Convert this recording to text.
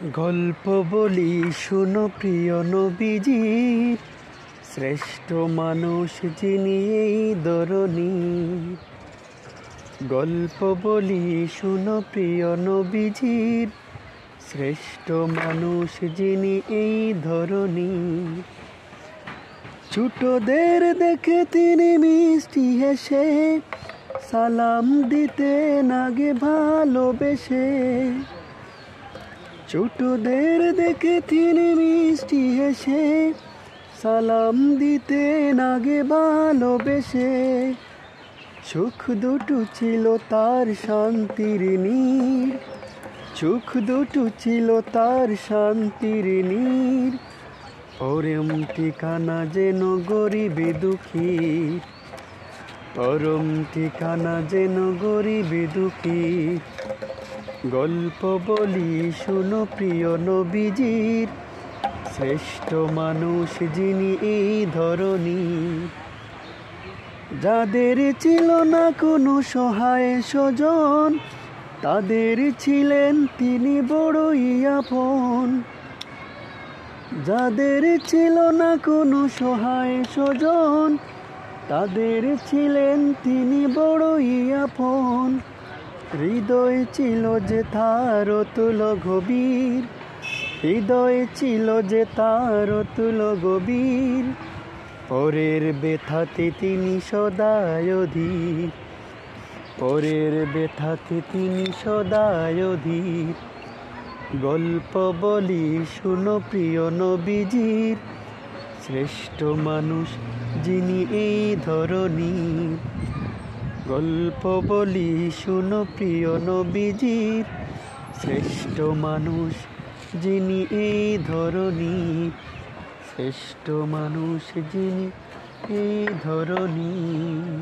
গল্প বলি শুনো প্রিয় নবীজির, শ্রেষ্ঠ মানুষ যিনি এই ধরণীর। গল্প বলি শুনো প্রিয় নবীজির, শ্রেষ্ঠ মানুষ যিনি এই ধরণীর। ছোটদের দেখে তিনি মিষ্টি হেসে সালাম দিতেন আগে ভালোবেসে। ছোটদের দেখে তিনি মিষ্টি হেসে সালাম দিতেন আগে ভালোবেসে। সুখ দুটো ছিল তার শান্তির নীড়, সুখ দুটো ছিল তার শান্তির নীড়। পরম ঠিকানা যেন গরিবে দুঃখীর, পরম ঠিকানা যেন গরিবে দুঃখীর। গল্প বলি শুনো প্রিয় নবীজির, শ্রেষ্ঠ মানুষ যিনি এই ধরণীর। যাদের ছিল না কোনো সহায় স্বজন, তাদের ছিলেন তিনি বড়ই আপন। যাদের ছিল না কোনো সহায় স্বজন, তাদের ছিলেন তিনি বড়ই আপন। হৃদয় ছিল যে তার অতুল গভীর, হৃদয় ছিল যে তার অতুল গভীর। পরের ব্যথাতে তিনি সদাই অধীর, পরের ব্যথাতে তিনি সদাই অধীর। গল্প বলি শুনো প্রিয় নবীজির, শ্রেষ্ঠ মানুষ যিনি এই ধরণীর। গল্প বলি শুনো প্রিয় নবীজির, শ্রেষ্ঠ মানুষ যিনি এই ধরণীর। শ্রেষ্ঠ মানুষ যিনি এই ধরণীর।